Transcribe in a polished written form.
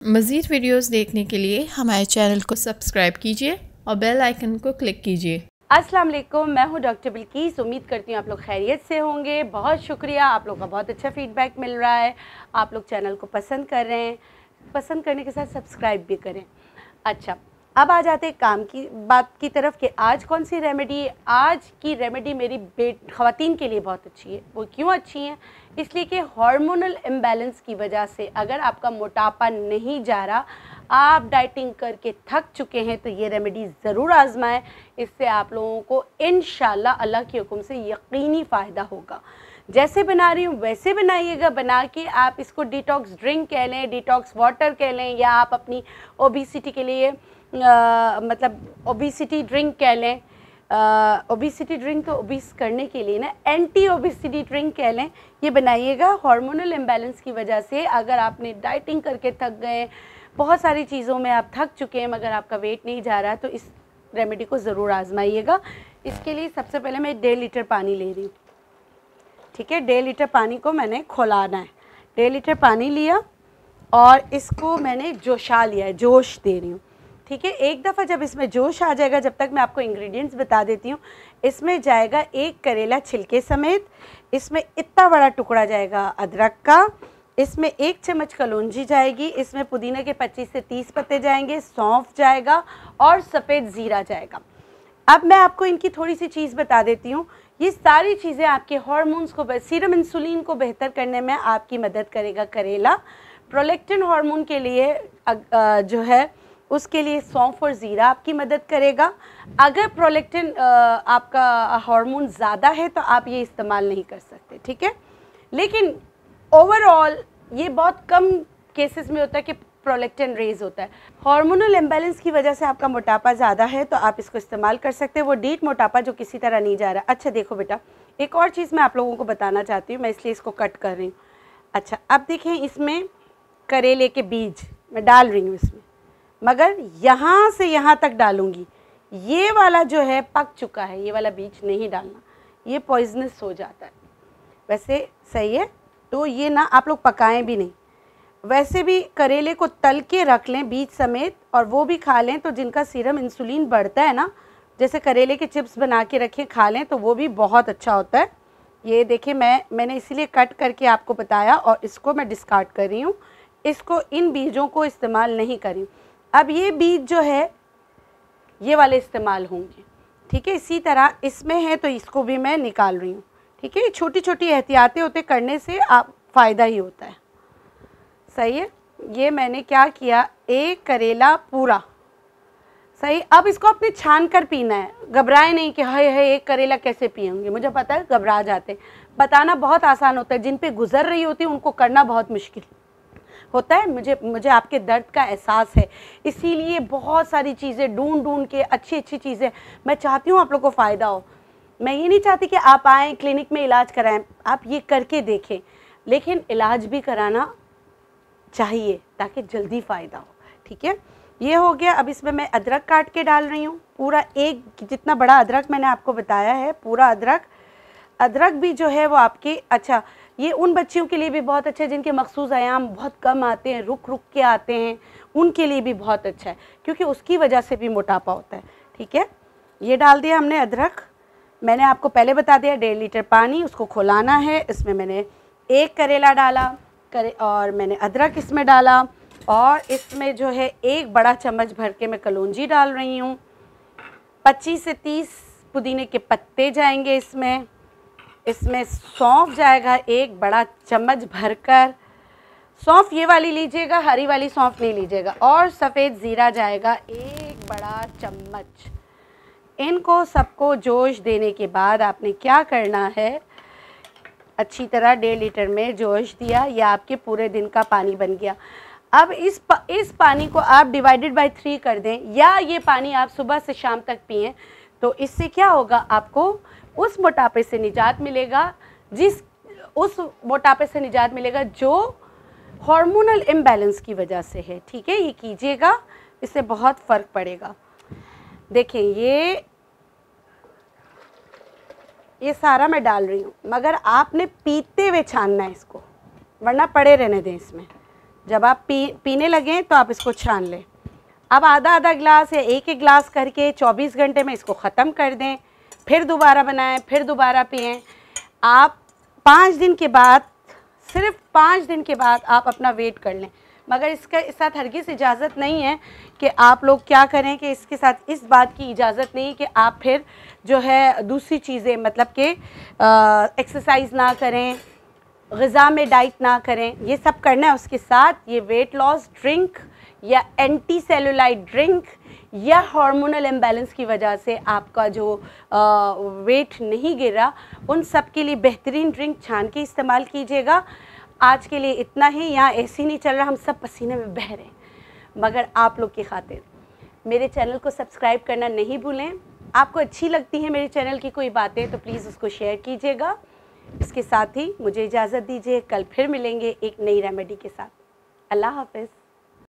मज़ीद वीडियोस देखने के लिए हमारे चैनल को सब्सक्राइब कीजिए और बेल आइकन को क्लिक कीजिए। अस्सलाम वालेकुम, मैं हूं डॉक्टर बिल्कीस। उम्मीद करती हूँ आप लोग खैरियत से होंगे। बहुत शुक्रिया, आप लोग का बहुत अच्छा फीडबैक मिल रहा है। आप लोग चैनल को पसंद कर रहे हैं, पसंद करने के साथ सब्सक्राइब भी करें। अच्छा, अब आ जाते हैं काम की बात की तरफ कि आज कौन सी रेमेडी। आज की रेमेडी मेरी ख़वातीन के लिए बहुत अच्छी है। वो क्यों अच्छी हैं? इसलिए कि हार्मोनल इम्बैलेंस की वजह से अगर आपका मोटापा नहीं जा रहा, आप डाइटिंग करके थक चुके हैं, तो ये रेमेडी ज़रूर आजमाएं। इससे आप लोगों को इंशाल्लाह अल्लाह के हुक्म से यकीनी फ़ायदा होगा। जैसे बना रही हूँ वैसे बनाइएगा। बना के आप इसको डिटॉक्स ड्रिंक कह लें, डिटॉक्स वाटर कह लें, या आप अपनी ओबेसिटी के लिए मतलब ओबेसिटी ड्रिंक कह लें। ओबेसिटी ड्रिंक तो ओबीस करने के लिए ना, एंटी ओबेसिटी ड्रिंक कह लें। ये बनाइएगा। हार्मोनल इम्बैलेंस की वजह से अगर आपने डाइटिंग करके थक गए, बहुत सारी चीज़ों में आप थक चुके हैं मगर आपका वेट नहीं जा रहा, तो इस रेमेडी को ज़रूर आजमाइएगा। इसके लिए सबसे पहले मैं 1.5 लीटर पानी ले रही हूँ। ठीक है, 1.5 लीटर पानी को मैंने खौलाना है। 1.5 लीटर पानी लिया और इसको मैंने जोशा लिया है, जोश दे रही हूँ। ठीक है, एक दफ़ा जब इसमें जोश आ जाएगा, जब तक मैं आपको इंग्रेडिएंट्स बता देती हूँ। इसमें जाएगा 1 करेला छिलके समेत, इसमें इतना बड़ा टुकड़ा जाएगा अदरक का, इसमें 1 चम्मच कलौंजी जाएगी, इसमें पुदीना के 25 से 30 पत्ते जाएंगे, सौंफ जाएगा और सफ़ेद ज़ीरा जाएगा। अब मैं आपको इनकी थोड़ी सी चीज़ बता देती हूँ। ये सारी चीज़ें आपके हार्मोन्स को, सीरम इंसुलिन को बेहतर करने में आपकी मदद करेगा करेला। प्रोलैक्टिन हार्मोन के लिए जो है उसके लिए सौंफ और ज़ीरा आपकी मदद करेगा। अगर प्रोलैक्टिन आपका हार्मोन ज़्यादा है तो आप ये इस्तेमाल नहीं कर सकते। ठीक है, लेकिन ओवरऑल ये बहुत कम केसेस में होता है कि प्रोलैक्टिन रेज होता है। हार्मोनल इम्बैलेंस की वजह से आपका मोटापा ज़्यादा है तो आप इसको इस्तेमाल कर सकते हैं। वो डीट मोटापा जो किसी तरह नहीं जा रहा। अच्छा देखो बेटा, एक और चीज़ मैं आप लोगों को बताना चाहती हूँ, मैं इसलिए इसको कट कर रही हूँ। अच्छा, अब देखें, इसमें करेले के बीज मैं डाल रही हूँ इसमें, मगर यहाँ से यहाँ तक डालूँगी। ये वाला जो है पक चुका है, ये वाला बीज नहीं डालना, ये पॉइजनस हो जाता है। वैसे सही है, तो ये ना आप लोग पकाएं भी नहीं। वैसे भी करेले को तल के रख लें बीज समेत, और वो भी खा लें तो जिनका सीरम इंसुलिन बढ़ता है ना, जैसे करेले के चिप्स बना के रखें खा लें, तो वो भी बहुत अच्छा होता है। ये देखिए, मैंने इसीलिए कट करके आपको बताया, और इसको मैं डिस्कार्ड कर रही हूँ। इसको, इन बीजों को इस्तेमाल नहीं करी। अब ये बीज जो है ये वाले इस्तेमाल होंगे। ठीक है, इसी तरह इसमें है तो इसको भी मैं निकाल रही हूँ। ठीक है, छोटी छोटी एहतियातें होते करने से आप फ़ायदा ही होता है। सही है, ये मैंने क्या किया, 1 करेला पूरा। सही, अब इसको अपने छान कर पीना है। घबराए नहीं कि हाय हाय 1 करेला कैसे पिएंगे। मुझे पता है घबरा जाते, बताना बहुत आसान होता है, जिन पे गुजर रही होती है उनको करना बहुत मुश्किल होता है। मुझे आपके दर्द का एहसास है, इसीलिए बहुत सारी चीज़ें ढूंढ के अच्छी अच्छी चीज़ें मैं चाहती हूँ आप लोग को फ़ायदा हो। मैं ये नहीं चाहती कि आप आएँ क्लिनिक में इलाज कराएं, आप ये करके देखें, लेकिन इलाज भी कराना चाहिए ताकि जल्दी फ़ायदा हो। ठीक है, ये हो गया। अब इसमें मैं अदरक काट के डाल रही हूँ, पूरा एक जितना बड़ा अदरक मैंने आपको बताया है, पूरा अदरक। अदरक भी जो है वो आपके, अच्छा ये उन बच्चियों के लिए भी बहुत अच्छा है जिनके मखसूस आयाम बहुत कम आते हैं, रुक रुक के आते हैं, उनके लिए भी बहुत अच्छा है, क्योंकि उसकी वजह से भी मोटापा होता है। ठीक है, ये डाल दिया हमने अदरक। मैंने आपको पहले बता दिया 1.5 लीटर पानी, उसको खौलाना है। इसमें मैंने 1 करेला डाला और मैंने अदरक इसमें डाला, और इसमें जो है 1 बड़ा चम्मच भर के मैं कलौंजी डाल रही हूँ। 25 से 30 पुदीने के पत्ते जाएंगे इसमें। इसमें सौंफ जाएगा 1 बड़ा चम्मच भरकर। सौंफ ये वाली लीजिएगा, हरी वाली सौंफ नहीं लीजिएगा। और सफ़ेद ज़ीरा जाएगा 1 बड़ा चम्मच। इनको सबको जोश देने के बाद आपने क्या करना है, अच्छी तरह 1.5 लीटर में जोश दिया, या आपके पूरे दिन का पानी बन गया। अब इस पानी को आप डिवाइडेड बाय 3 कर दें, या ये पानी आप सुबह से शाम तक पिएं, तो इससे क्या होगा, आपको उस मोटापे से निजात मिलेगा, उस मोटापे से निजात मिलेगा जो हार्मोनल इम्बैलेंस की वजह से है। ठीक है, ये कीजिएगा, इससे बहुत फ़र्क पड़ेगा। देखें, ये सारा मैं डाल रही हूँ, मगर आपने पीते हुए छानना है इसको, वरना पड़े रहने दें इसमें। जब आप पीने लगें तो आप इसको छान लें। अब आधा आधा गिलास या एक गिलास करके 24 घंटे में इसको ख़त्म कर दें, फिर दोबारा बनाएं, फिर दोबारा पिएं। आप 5 दिन के बाद, सिर्फ 5 दिन के बाद आप अपना वेट कर लें। मगर इसके साथ हरगिज़ इजाज़त नहीं है कि आप लोग क्या करें, कि इसके साथ इस बात की इजाज़त नहीं कि आप फिर जो है दूसरी चीज़ें मतलब कि एक्सरसाइज ना करें, ग़िज़ा में डाइट ना करें। ये सब करना है। उसके साथ ये वेट लॉस ड्रिंक या एंटी सेलुलाइट ड्रिंक या हार्मोनल इम्बैलेंस की वजह से आपका जो वेट नहीं गिरा, उन सब के लिए बेहतरीन ड्रिंक छान के इस्तेमाल कीजिएगा। आज के लिए इतना ही। यहाँ एसी नहीं चल रहा, हम सब पसीने में बह रहे हैं, मगर आप लोग की खातिर मेरे चैनल को सब्सक्राइब करना नहीं भूलें। आपको अच्छी लगती है मेरे चैनल की कोई बातें तो प्लीज़ उसको शेयर कीजिएगा। इसके साथ ही मुझे इजाज़त दीजिए, कल फिर मिलेंगे एक नई रेमेडी के साथ। अल्लाह हाफ़िज़।